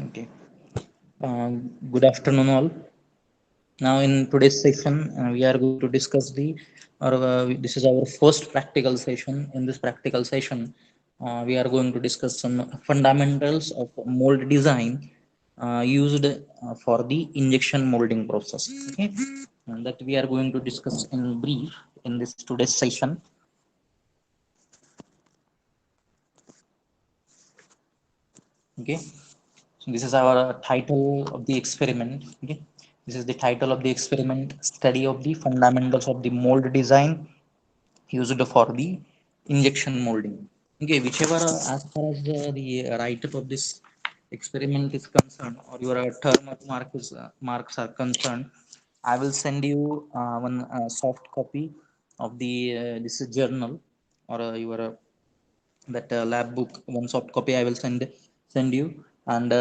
Okay. Good afternoon, all. Now, in today's session, we are going to discuss this is our first practical session. In this practical session, we are going to discuss some fundamentals of mold design used for the injection molding process. Okay. And that we are going to discuss in brief in this today's session. Okay. So this is our title of the experiment. Okay. This is the title of the experiment, study of the fundamentals of the mold design used for the injection molding. Okay, whichever as far as the write-up of this experiment is concerned, or your term of marks are concerned, I will send you one soft copy of the this journal or your that lab book. One soft copy I will send you, and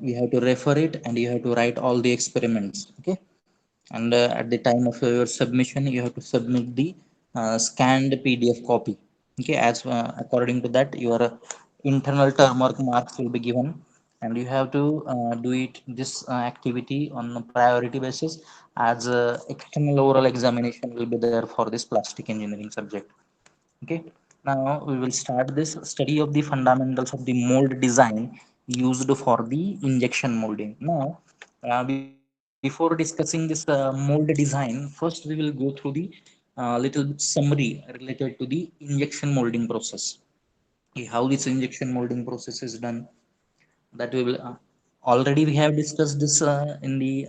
you have to refer it, and you have to write all the experiments. Okay, and at the time of your submission you have to submit the scanned PDF copy. Okay, as according to that your internal term work marks will be given, and you have to do it this activity on a priority basis, as external oral examination will be there for this plastic engineering subject. Okay, now we will start this study of the fundamentals of the mold design used for the injection molding. Now, before discussing this mold design, first we will go through the little bit summary related to the injection molding process. Okay, how this injection molding process is done, that we will already we have discussed this in the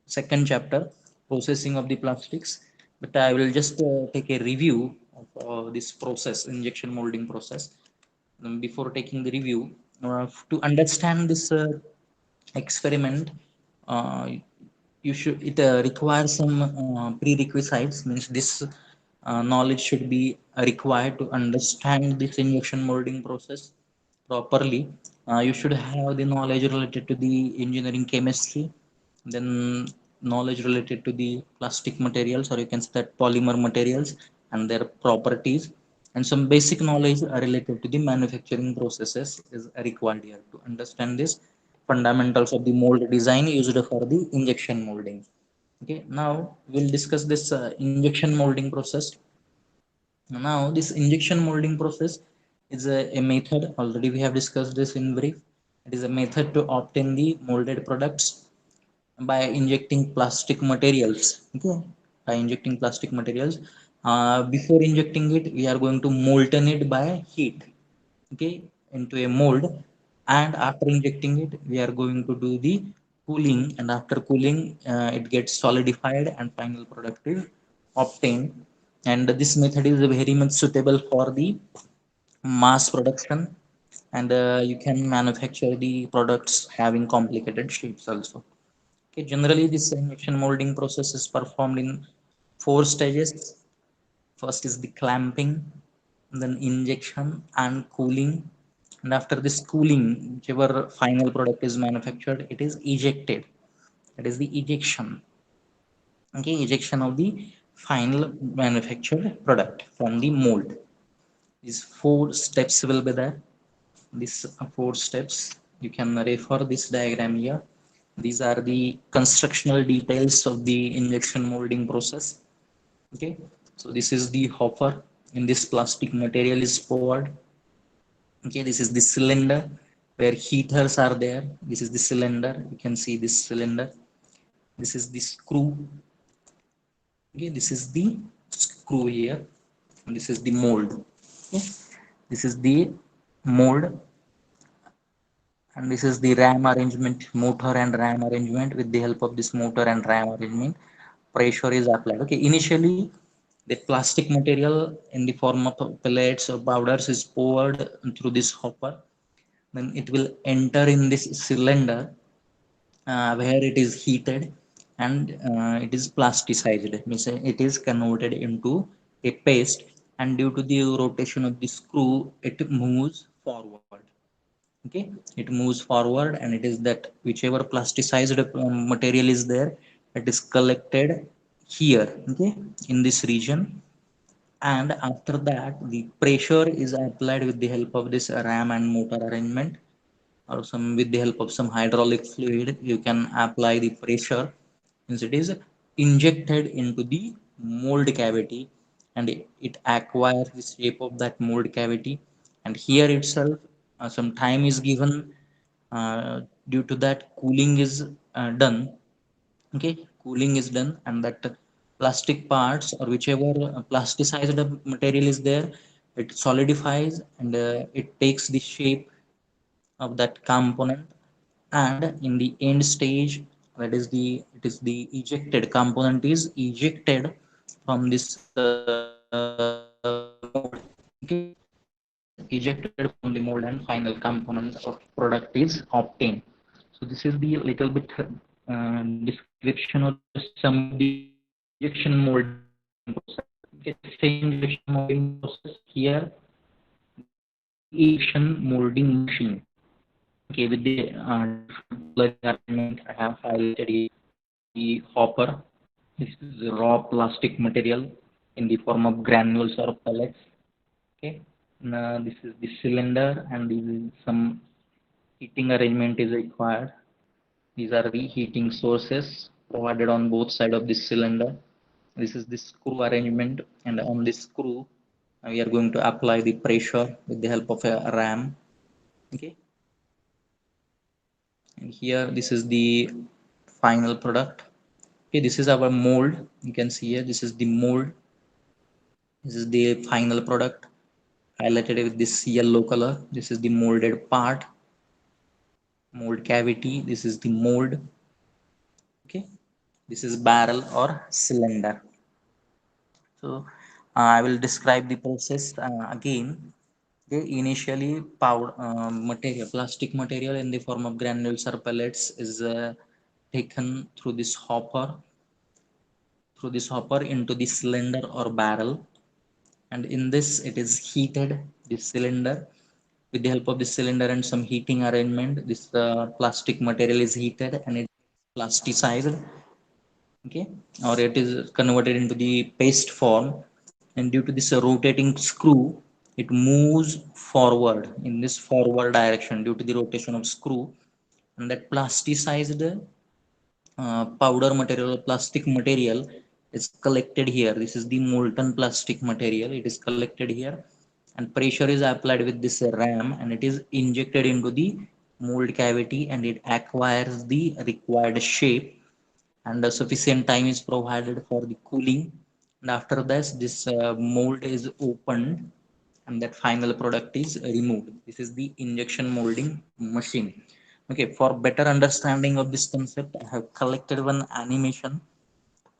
second chapter, processing of the plastics, but I will just take a review of this process, injection molding process. Before taking the review, to understand this experiment, uh, you should it requires some prerequisites, means this knowledge should be required to understand this injection molding process properly. You should have the knowledge related to the engineering chemistry, then knowledge related to the plastic materials, or you can say that polymer materials and their properties, and some basic knowledge related to the manufacturing processes is required here to understand this fundamentals of the mold design used for the injection molding. Okay, now we'll discuss this injection molding process. Now, this injection molding process is a method. Already we have discussed this in brief. It is a method to obtain the molded products by injecting plastic materials. Okay, by injecting plastic materials. Before injecting it, we are going to molten it by heat. Okay, into a mold, and after injecting it, we are going to do the cooling, and after cooling, it gets solidified, and final product is obtained. And this method is very much suitable for the mass production, and you can manufacture the products having complicated shapes also. Okay, generally this injection molding process is performed in four stages. First is the clamping, then injection and cooling, and after this cooling, whichever final product is manufactured, it is ejected. That is the ejection. Okay, ejection of the final manufactured product from the mold. These four steps will be there. These four steps, you can refer this diagram here. These are the constructional details of the injection molding process. Okay, so this is the hopper. In this, plastic material is poured. Okay, this is the cylinder where heaters are there. This is the cylinder, you can see this cylinder. This is the screw. Okay, this is the screw here, and this is the mold. Okay, this is the mold, and this is the ram arrangement, motor and ram arrangement. With the help of this motor and ram arrangement, pressure is applied. Okay, initially the plastic material in the form of pellets or powders is poured through this hopper. Then it will enter in this cylinder, where it is heated, and it is plasticized, means it is converted into a paste, and due to the rotation of the screw, it moves forward. Okay, it moves forward, and it is that whichever plasticized material is there, it is collected here. Okay, in this region, and after that the pressure is applied with the help of this ram and motor arrangement. or some with the help of some hydraulic fluid, you can apply the pressure, since it is injected into the mold cavity, and it acquires the shape of that mold cavity. And here itself, some time is given, due to that cooling is done. Okay, cooling is done, and that plastic parts or whichever plasticized material is there, it solidifies, and it takes the shape of that component. And in the end stage, that is the it is the ejected component is ejected from this mold. Okay, it is ejected from the mold, and final component of product is obtained. So this is the little bit description or the summary of the injection molding process. Okay, the same injection molding process here, this is the injection molding machine. Okay, with the different plug arrangement, I have highlighted here the hopper. This is the raw plastic material in the form of granules or pellets. Okay, now this is the cylinder, and this is some heating arrangement is required. These are the heating sources provided on both sides of this cylinder. This is the screw arrangement, and on this screw, we are going to apply the pressure with the help of a ram. Okay, and here this is the final product. Okay, this is our mold. You can see here, this is the mold. This is the final product highlighted with this yellow color. This is the molded part, mold cavity. This is the mold. Okay, this is barrel or cylinder. So I will describe the process again. Okay, initially powder material, plastic material in the form of granules or pellets is taken through this hopper into the cylinder or barrel, and in this it is heated, this cylinder. With the help of this cylinder and some heating arrangement, this plastic material is heated, and it plasticized. Okay, or it is converted into the paste form, and due to this rotating screw, it moves forward in this forward direction due to the rotation of screw. And that plasticized powder material or plastic material is collected here. This is the molten plastic material, it is collected here, and pressure is applied with this ram, and it is injected into the mold cavity, and it acquires the required shape, and sufficient time is provided for the cooling. And after this mold is opened, and that final product is removed. This is the injection molding machine. Okay, for better understanding of this concept, I have collected one animation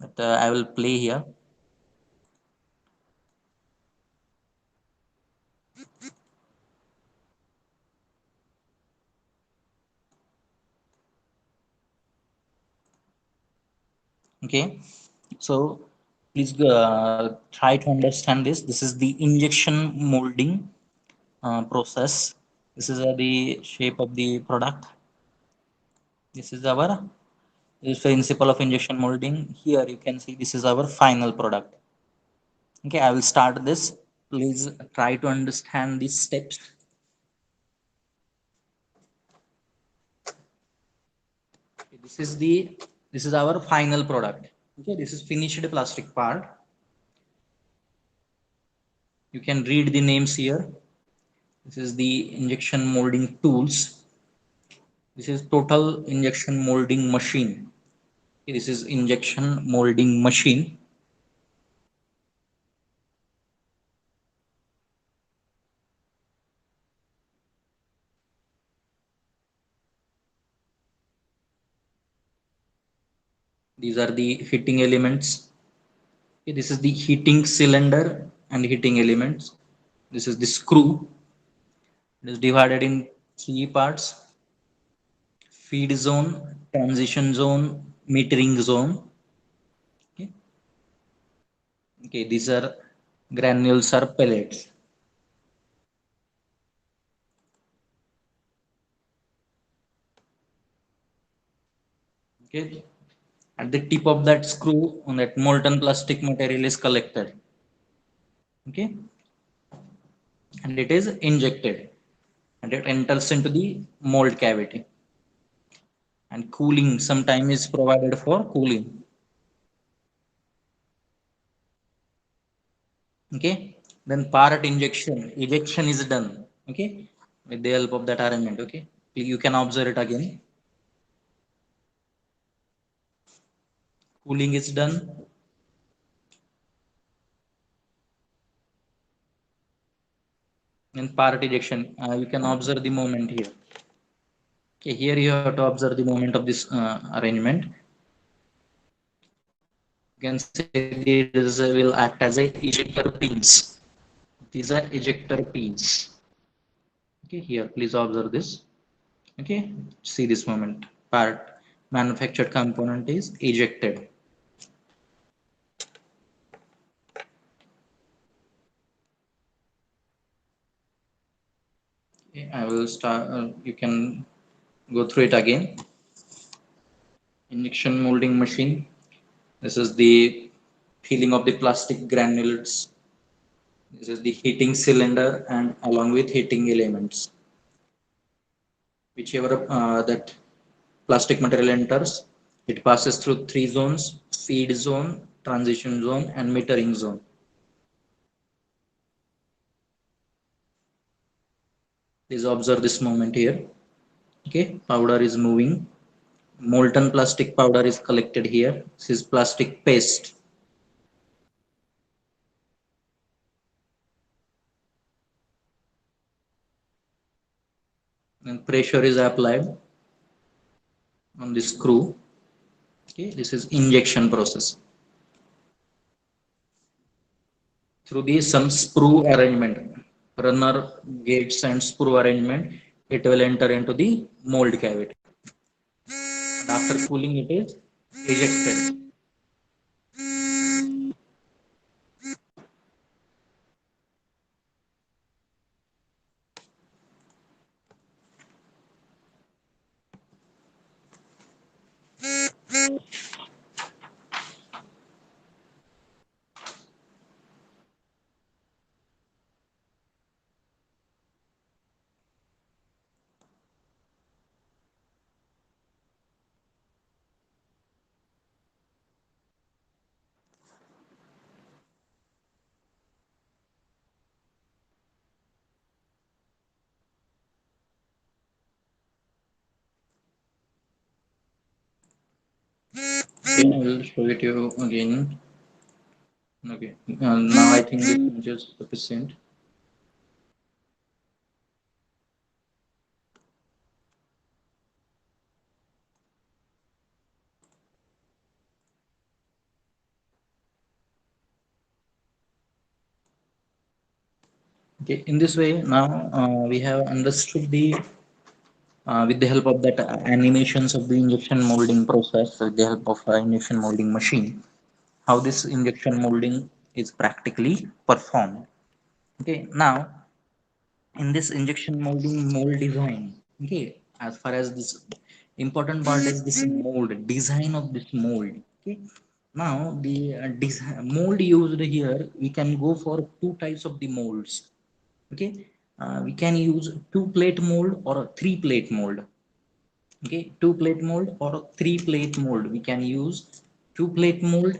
that I will play here. Okay, so please try to understand this. This is the injection molding process. This is the shape of the product. This is our this principle of injection molding. Here you can see this is our final product. Okay, I will start this. Please try to understand these steps. Okay, this is our final product. Okay, this is finished plastic part. You can read the names here. This is the injection molding tools. This is total injection molding machine. Okay, this is injection molding machine. These are the heating elements. Okay, this is the heating cylinder and heating elements. This is the screw. It is divided in three parts: feed zone, transition zone, metering zone. Okay, okay, these are granules or pellets. Okay, at the tip of that screw, on that molten plastic material is collected. Okay, and it is injected. and it enters into the mold cavity. And cooling, some time is provided for cooling. Okay, then part injection, ejection is done. Okay, with the help of that arrangement. Okay, you can observe it again. Cooling is done, and part ejection. You can observe the moment here. Okay, here you have to observe the moment of this arrangement. You can say these will act as a ejector pins. These are ejector pins. Okay, here please observe this. Okay, see this moment. Part manufactured component is ejected. Okay, I will start. You can go through it again. Injection molding machine. This is the peeling of the plastic granulates. This is the heating cylinder and along with heating elements. Whichever that plastic material enters, it passes through three zones: feed zone, transition zone, and metering zone. Please observe this moment here. Okay, powder is moving. Molten plastic powder is collected here. This is plastic paste. And pressure is applied on the screw. Okay, this is injection process. Through the some sprue arrangement, runner gates and sprue arrangement, it will enter into the mold cavity. And after cooling, it is ejected. Okay, I will show it to you again. Okay, now I think it is just sufficient. Okay, in this way, now we have understood the with the help of that animations of the injection molding process, with the help of injection molding machine, how this injection molding is practically performed. Okay, now in this injection molding mold design, okay, as far as this important part is this mold design of this mold. Okay, now the mold used here, we can go for two types of the molds. Okay, we can use two plate mold or a three plate mold. Okay, two plate mold or a three plate mold, we can use two plate mold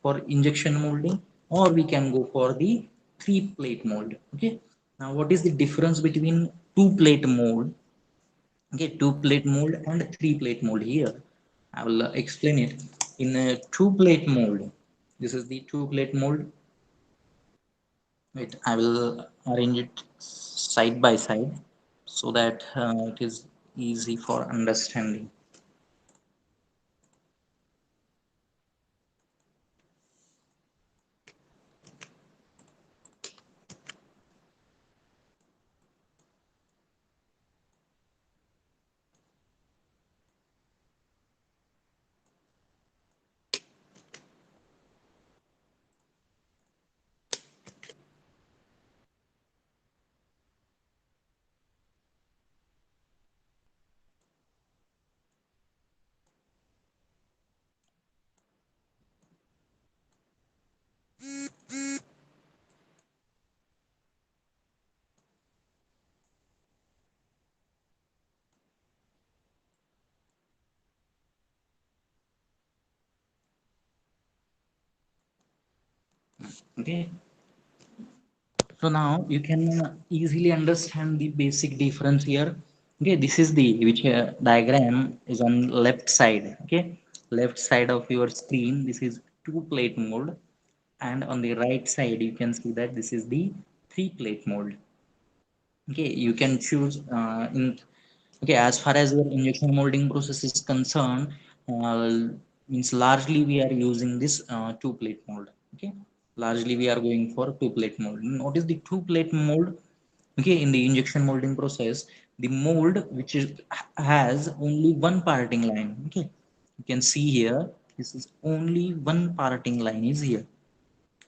for injection molding, or we can go for the three plate mold. Okay, now what is the difference between two plate mold, okay, two plate mold and three plate mold? Here I will explain it. In a two plate mold, this is the two plate mold. Wait, I will arrange it side by side so that it is easy for understanding. Okay, so now you can easily understand the basic difference here. Okay, this is the which diagram is on left side. Okay, left side of your screen, this is two plate mold, and on the right side you can see that this is the three plate mold. Okay, you can choose in. Okay, as far as your injection molding process is concerned, uh, means largely we are using this two plate mold. Okay, largely we are going for two plate mold. Notice the two plate mold. Okay, in the injection molding process, the mold which is has only one parting line. Okay, you can see here, this is only one parting line is here.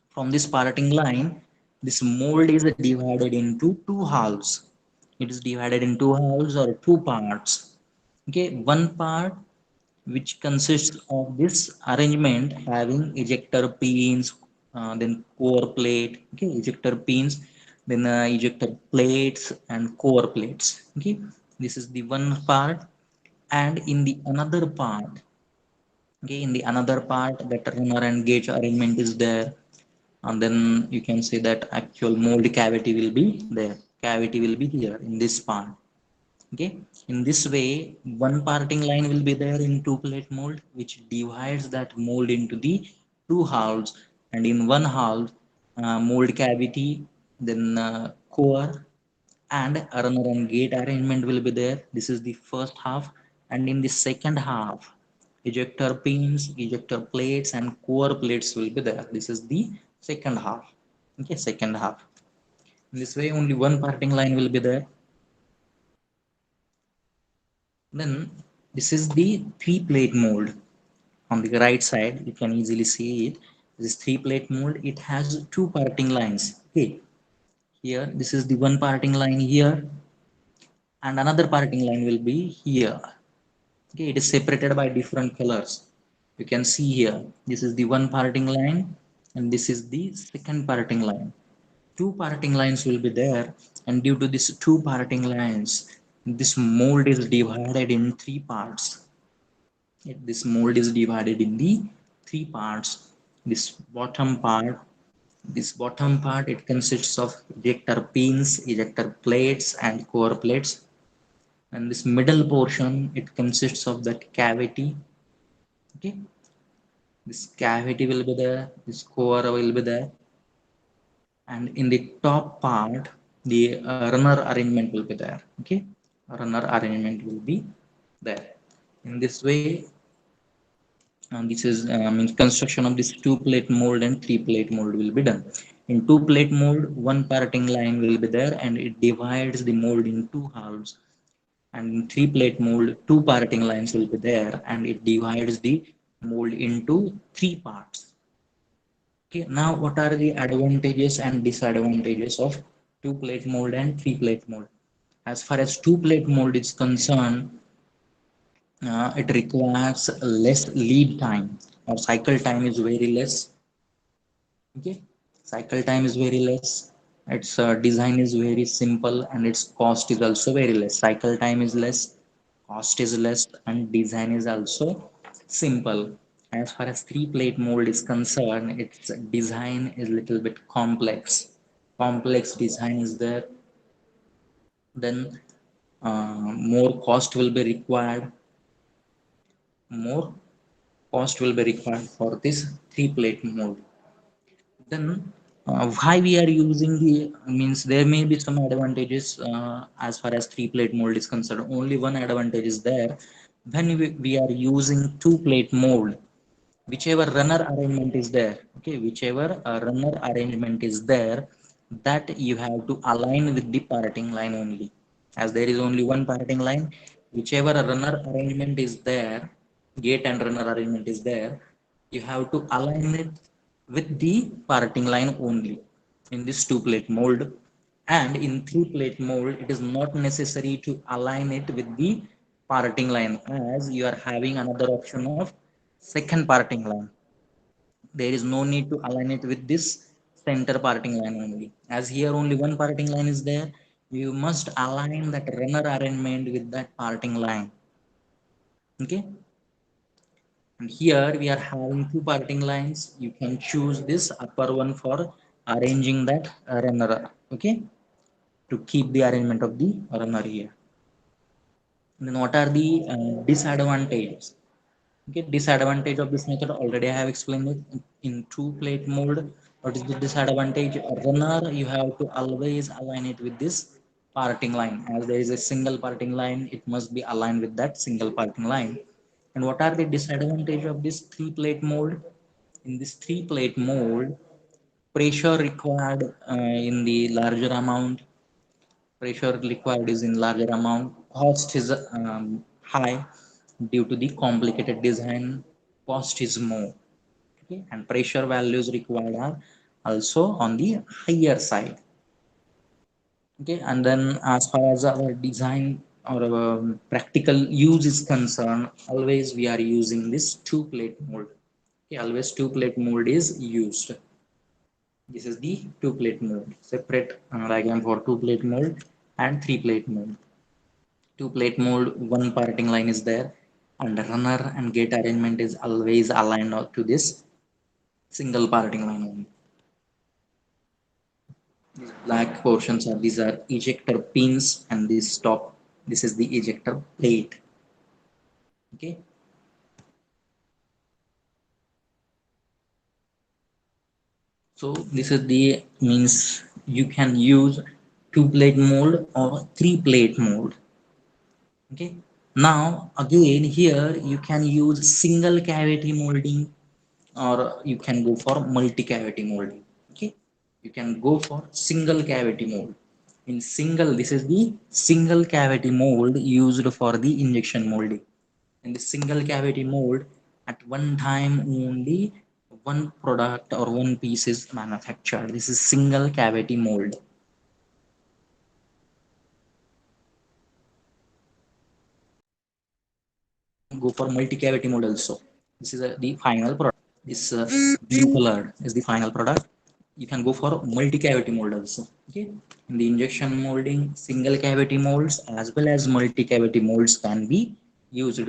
From this parting line, this mold is divided into two halves. It is divided in two halves or two parts. Okay, one part which consists of this arrangement having ejector pins, then core plate. Okay, ejector pins, then ejector plates and core plates. Okay, this is the one part, and in the another part, okay, in the another part, that runner and gauge arrangement is there, and then you can say that actual mold cavity will be there. Cavity will be here in this part. Okay, in this way, one parting line will be there in two plate mold, which divides that mold into the two halves, and in one half, mold cavity, then core and runner and gate arrangement will be there. This is the first half, and in the second half, ejector pins, ejector plates and core plates will be there. This is the second half. Okay, second half. In this way, only one parting line will be there. Then this is the three plate mold. On the right side you can easily see it. This three plate mold, it has two parting lines. Okay, here this is the one parting line here, and another parting line will be here. Okay, it is separated by different colors. You can see here, this is the one parting line, and this is the second parting line. Two parting lines will be there, and due to these two parting lines, this mold is divided in three parts. This mold is divided in the three parts. This bottom part, it consists of ejector pins, ejector plates, and core plates. And this middle portion, it consists of that cavity. Okay, this cavity will be there, this core will be there, and in the top part, the runner arrangement will be there. Okay, runner arrangement will be there. In this way, this is means construction of this two plate mold and three plate mold will be done. In two plate mold, one parting line will be there, and it divides the mold in two halves. And in three plate mold, two parting lines will be there, and it divides the mold into three parts. Okay, now what are the advantages and disadvantages of two plate mold and three plate mold? As far as two plate mold is concerned, it requires less lead time, or cycle time is very less. Okay, cycle time is very less. Its design is very simple, and its cost is also very less. Cycle time is less, cost is less, and design is also simple. As far as three plate mold is concerned, its design is little bit complex. Complex design is there. Then more cost will be required. More cost will be required for this three plate mold. Then why we are using the, means there may be some advantages. As far as three plate mold is concerned, only one advantage is there. When we are using two plate mold, whichever runner arrangement is there, okay, whichever runner arrangement is there, that you have to align with the parting line only. As there is only one parting line, whichever runner arrangement is there, gate and runner arrangement is there, you have to align it with the parting line only in this two plate mold. And in three plate mold, it is not necessary to align it with the parting line, as you are having another option of second parting line. There is no need to align it with this center parting line only. As here only one parting line is there, you must align that runner arrangement with that parting line. Okay, And here we are having two parting lines. You can choose this upper one for arranging that runner, okay, to keep the arrangement of the runner here. Then what are the disadvantages? Okay, disadvantage of this method already I have explained it in two plate mode. What is the disadvantage? A runner, you have to always align it with this parting line. As there is a single parting line, it must be aligned with that single parting line. And what are the disadvantage of this three plate mode? In this three plate mode, pressure required in the larger amount, pressure required is in larger amount, cost is high due to the complicated design, cost is more, okay, and pressure values required are also on the higher side, okay. And then as far as our design or practical use is concerned, always we are using this two plate mold, okay, always two plate mold is used. This is the two plate mold, separate diagram for two plate mold and three plate mold. Two plate mold, one parting line is there, and the runner and gate arrangement is always aligned up to this single parting line only. These black portions are, these are ejector pins, and this top, this is the ejector plate, okay. So this is the means you can use two plate mold or three plate mold, okay. Now again here you can use single cavity molding, or you can go for multi cavity molding, okay. You can go for single cavity mold. In single, this is the single cavity mold used for the injection molding. In the single cavity mold, at one time only one product or one piece is manufactured. This is single cavity mold. Go for multi cavity mold also. This is the final product. This blue color is the final product. You can go for multi cavity mold also, okay. In the injection molding, single cavity molds as well as multi cavity molds can be used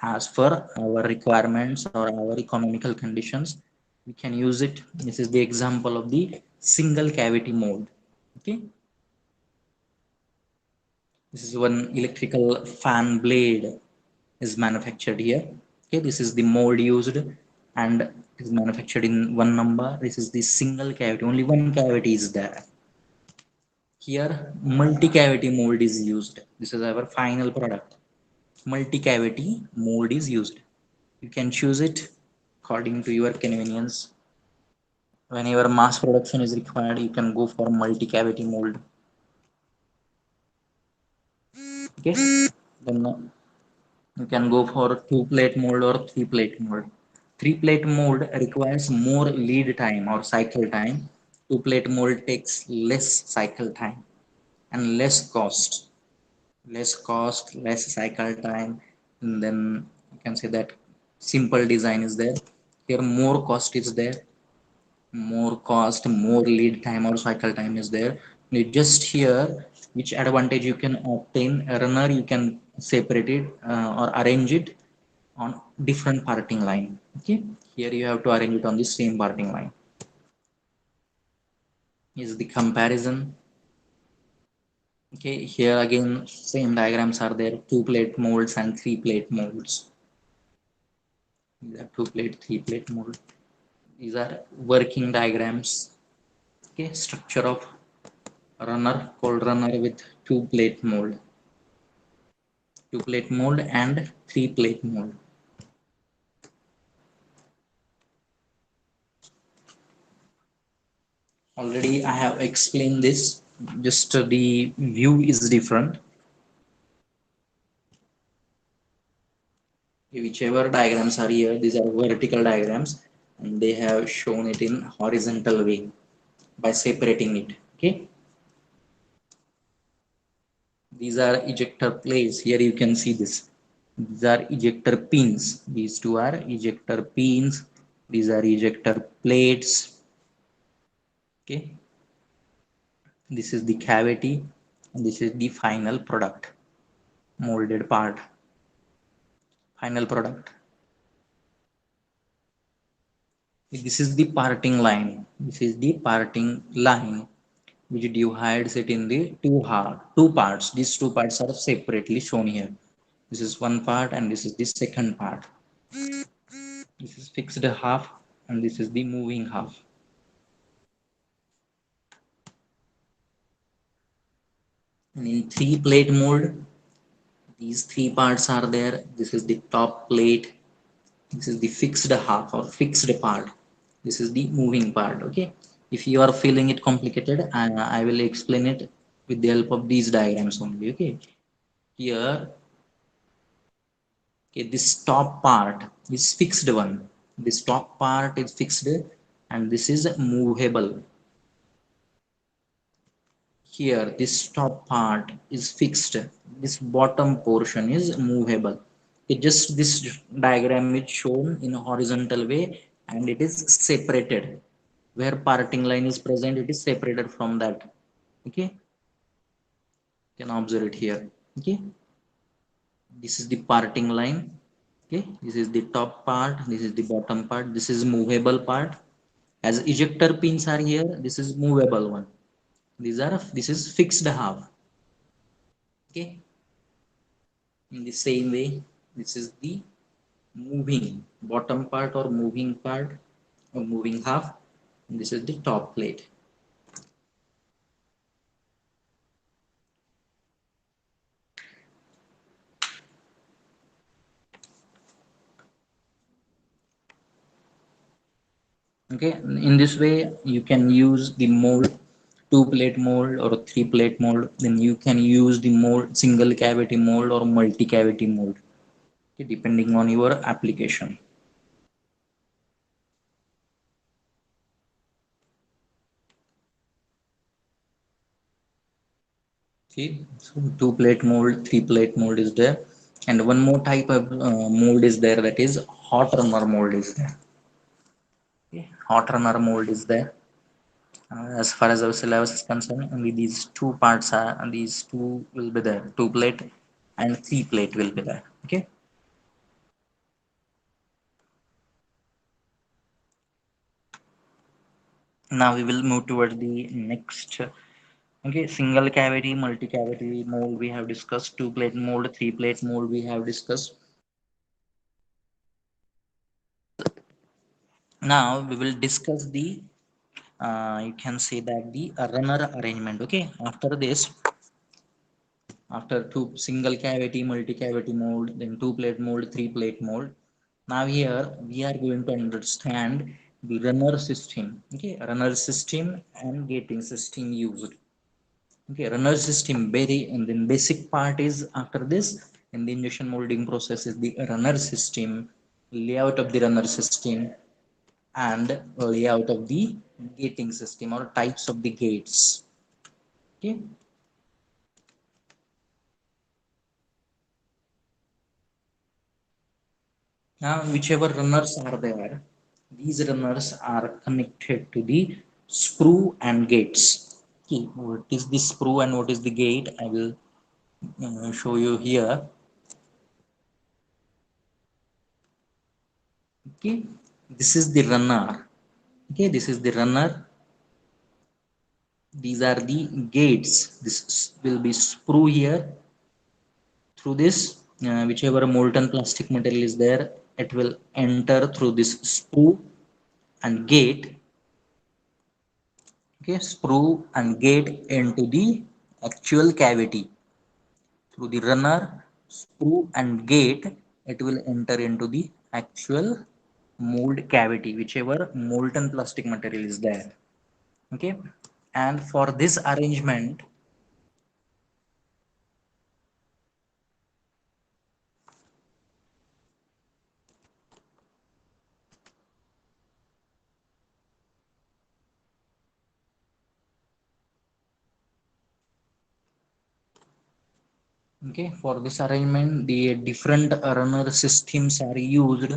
as per our requirements or our economical conditions. We can use it. This is the example of the single cavity mold, okay. This is one electrical fan blade is manufactured here, okay. This is the mold used and is manufactured in one number. This is the single cavity, only one cavity is there. Here multi cavity mold is used. This is our final product. Multi cavity mold is used. You can choose it according to your convenience. Whenever mass production is required, you can go for multi cavity mold, okay. Then you can go for two plate mold or three plate mold. Three plate mold requires more lead time or cycle time. Two plate mold takes less cycle time and less cost. Less cost, less cycle time, and then you can say that simple design is there. Here more cost is there, more cost, more lead time or cycle time is there. You just here which advantage you can obtain. A runner you can separate it or arrange it on different parting line, okay. Here you have to arrange it on the same parting line. Is the comparison, okay. Here again same diagrams are there, two plate molds and three plate molds. These are two plate, three plate mold. These are working diagrams, okay. Structure of runner, cold runner with two plate mold, two plate mold and three plate mold. Already I have explained this, just the view is different. Whichever diagrams are here, these are vertical diagrams, and they have shown it in horizontal way by separating it, okay. These are ejector plates. Here you can see this. These are ejector pins. These two are ejector pins. These are ejector plates. Okay. This is the cavity, and this is the final product, molded part. Final product. This is the parting line. This is the parting line which divides it in the two parts. These two parts are separately shown here. This is one part and this is the second part. This is fixed half and this is the moving half. And in three plate mold, these three parts are there. This is the top plate. This is the fixed half or fixed part. This is the moving part. Okay. If you are feeling it complicated, I will explain it with the help of these diagrams only. Okay. Here, okay, this top part is fixed one. This top part is fixed and this is movable. Here this top part is fixed, this bottom portion is movable. It just this diagram is shown in a horizontal way and it is separated. Where parting line is present, it is separated from that. Okay, you can observe it here. Okay, this is the parting line. Okay, this is the top part, this is the bottom part, this is movable part. As ejector pins are here, this is movable one. These are, this is fixed half. Okay, in the same way, this is the moving bottom part or moving part or moving half. And this is the top plate. Okay, in this way you can use the mold, two plate mold or three plate mold. Then you can use the mold, single cavity mold or multi cavity mold, okay, depending on your application. Okay, so two plate mold, three plate mold is there, and one more type of mold is there, that is hot runner mold is there. Okay, hot runner mold is there. As far as our syllabus is concerned, only these two parts are, and these two will be there. Two plate and three plate will be there. Okay. Now we will move toward the next. Okay, single cavity, multi cavity mold we have discussed. Two plate mold, three plate mold we have discussed. Now we will discuss the. You can say that the runner arrangement. Okay. After this, after two single cavity, multi cavity mold, then two plate mold, three plate mold. Now here we are going to understand the runner system. Okay, runner system and gating system used. Okay, runner system very, and then basic part is after this in the injection molding process is the runner system, layout of the runner system, and layout of the gating system or types of the gates. Okay, now, whichever runners are there, these runners are connected to the sprue and gates. Okay, what is the sprue and what is the gate? I will show you here. Okay, this is the runner. Okay, this is the runner. These are the gates. This will be sprue here. Through this, whichever molten plastic material is there, it will enter through this sprue and gate. Okay, sprue and gate into the actual cavity. Through the runner, sprue and gate, it will enter into the actual mold cavity, whichever molten plastic material is there. Okay, and for this arrangement, okay, for this arrangement, the different runner systems are used.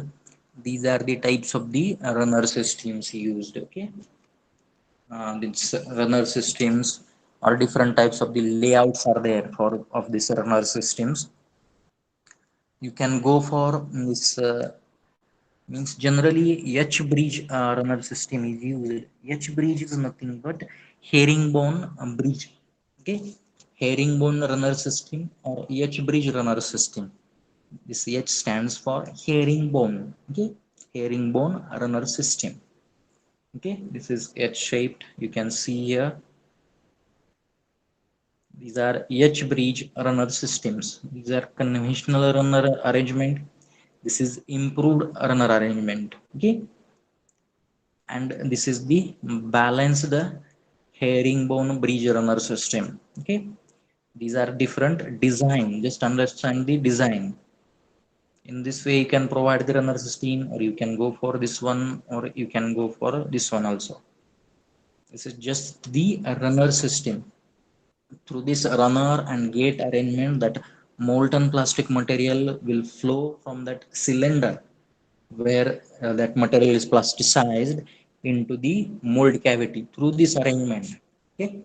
These are the types of the runner systems used. Okay, these runner systems or different types of the layouts are there for of these runner systems. You can go for this. Means generally H bridge runner system is used. H bridge is nothing but herringbone bridge. Okay, herringbone runner system or H bridge runner system. This H stands for herringbone. Okay, herringbone runner system. Okay, this is H shaped. You can see here. These are H bridge runner systems. These are conventional runner arrangement. This is improved runner arrangement. Okay, and this is the balanced herringbone bridge runner system. Okay, these are different design. Just understand the design. In this way you can provide the runner system, or you can go for this one, or you can go for this one also. This is just the runner system. Through this runner and gate arrangement, that molten plastic material will flow from that cylinder where that material is plasticized into the mold cavity through this arrangement. Okay,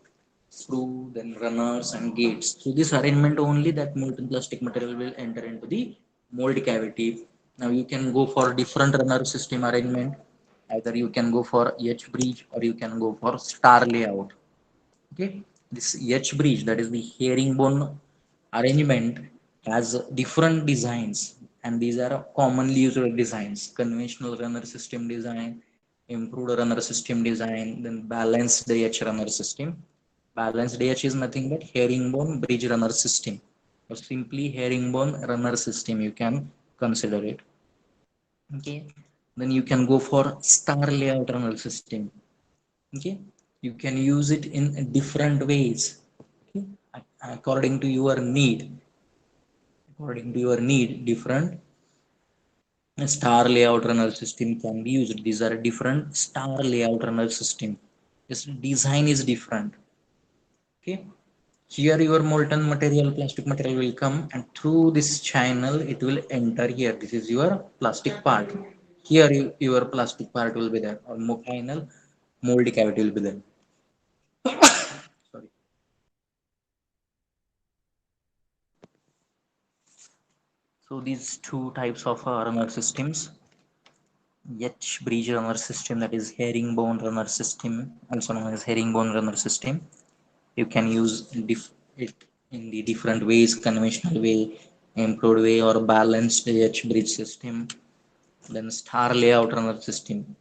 through then runners and gates, through this arrangement only that molten plastic material will enter into the mold cavity. Now you can go for different runner system arrangement. Either you can go for H bridge or you can go for star layout. Okay, this H bridge, that is the herringbone arrangement, has different designs, and these are commonly used designs: conventional runner system design, improved runner system design, then balanced H runner system. Balanced H is nothing but herringbone bridge runner system, or simply herringbone runner system, you can consider it. Okay, then you can go for star layout runner system. Okay, you can use it in different ways. Okay, according to your need. According to your need, different star layout runner system can be used. These are different star layout runner system. This design is different. Okay, here your molten material, plastic material will come, and through this channel it will enter here. This is your plastic part. Here your plastic part will be there, or final moldy cavity will be there. Sorry. So these two types of runner systems, H bridge runner system, that is herringbone runner system, also known as herringbone runner system. You can use it in the different ways: conventional way, improved way, or balanced H bridge system. Then star layout runner system.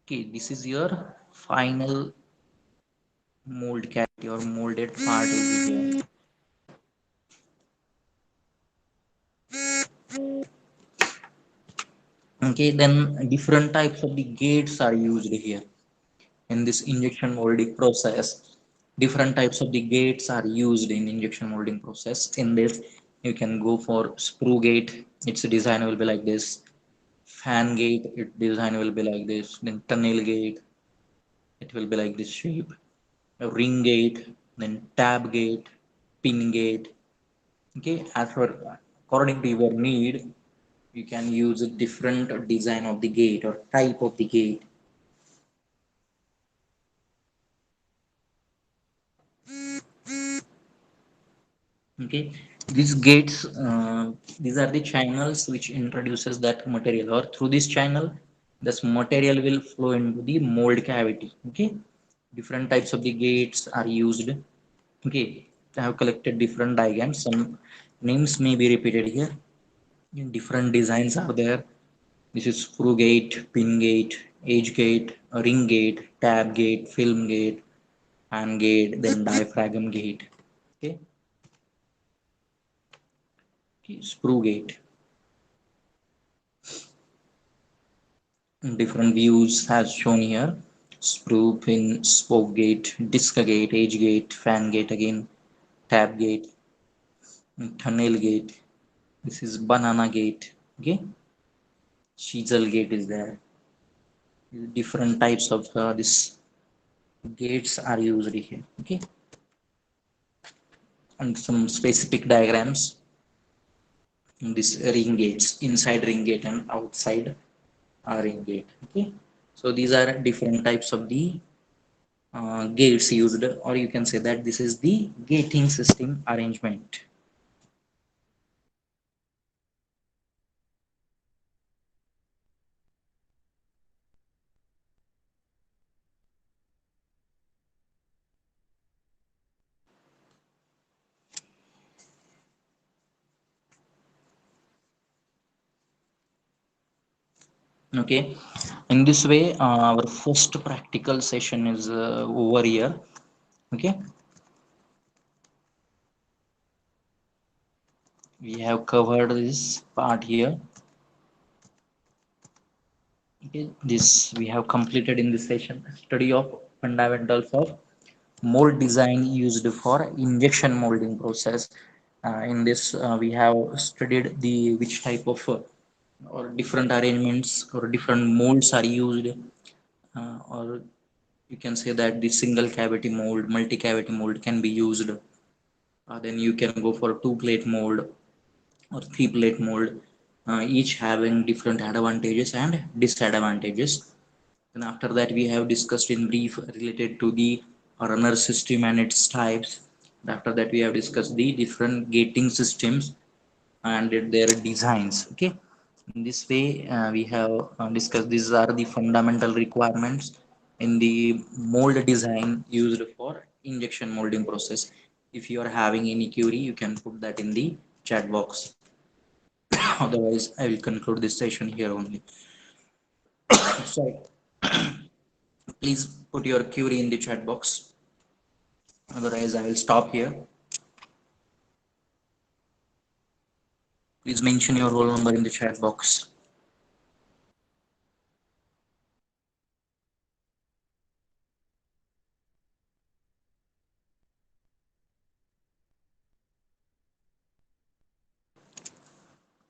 Okay, this is your final mold cavity or molded part will be here. Okay, then different types of the gates are used here in this injection molding process. Different types of the gates are used in injection molding process. In this, you can go for screw gate. Its design will be like this. Fan gate, its design will be like this. Then tunnel gate, it will be like this shape. A ring gate, then tab gate, pin gate. Okay, as for according to your need, you can use a different design of the gate or type of the gate. Okay, these gates, these are the channels which introduces that material, or through this channel this material will flow into the mold cavity. Okay, different types of the gates are used. Okay, I have collected different diagrams. Some names may be repeated here. Different designs are there. This is screw gate, pin gate, edge gate, ring gate, tab gate, film gate, fan gate, then diaphragm gate. Okay, screw gate. Different views as shown here: screw, pin, spoke gate, disc gate, edge gate, fan gate again, tab gate, tunnel gate. This is banana gate. Okay, chisel gate is there. Different types of this gates are used here. Okay, and some specific diagrams. This ring gates, inside ring gate and outside ring gate. Okay, so these are different types of the gates used, or you can say that this is the gating system arrangement. Okay, in this way, our first practical session is over here. Okay, we have covered this part here. Okay, this we have completed in this session study of fundamentals of mold design used for injection molding process. In this, we have studied the which type of or different arrangements or different molds are used, or you can say that the single cavity mold, multi cavity mold can be used. Then you can go for two plate mold or three plate mold, each having different advantages and disadvantages. And after that, we have discussed in brief related to the runner system and its types. And after that, we have discussed the different gating systems and their designs. Okay, in this way, we have discussed these are the fundamental requirements in the mold design used for injection molding process. If you are having any query, you can put that in the chat box. Otherwise, I will conclude this session here only. Sorry. Please put your query in the chat box. Otherwise, I will stop here. Please mention your roll number in the chat box.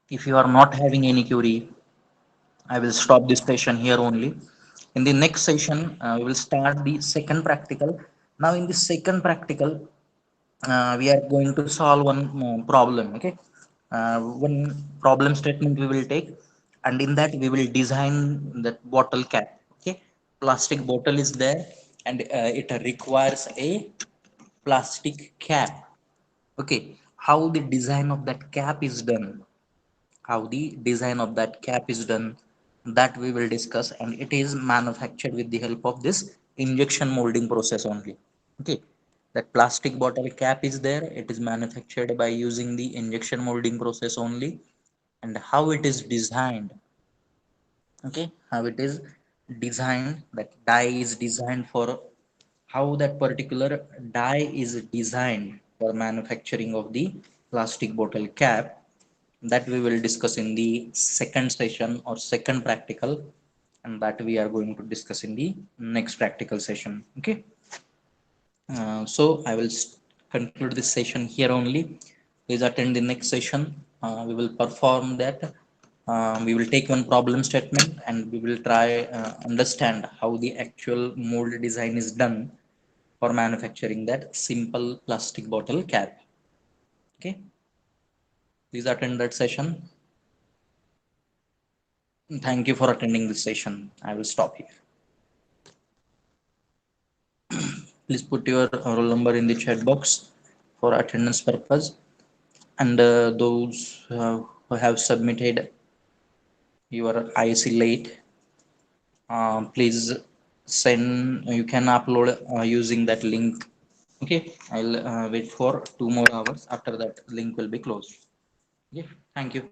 If you are not having any query, I will stop this session here only. In the next session, we will start the second practical. Now, in the second practical, we are going to solve one problem. Okay, one problem statement we will take, and in that we will design that bottle cap. Okay, plastic bottle is there, and it requires a plastic cap. Okay, how the design of that cap is done, how the design of that cap is done, that we will discuss, and it is manufactured with the help of this injection molding process only. Okay, that plastic bottle cap is there, it is manufactured by using the injection molding process only. And how it is designed, okay, how it is designed, that die is designed for, how that particular die is designed for manufacturing of the plastic bottle cap, that we will discuss in the second session or second practical, and that we are going to discuss in the next practical session. Okay, so I will conclude this session here only. Please attend the next session. We will perform that. We will take one problem statement and we will try understand how the actual mold design is done for manufacturing that simple plastic bottle cap. Okay, please attend that session. Thank you for attending this session. I will stop here. Please put your roll number in the chat box for attendance purpose. And those who have submitted your IC late, please send. You can upload using that link. Okay, I'll wait for 2 more hours. After that, link will be closed. Okay, thank you.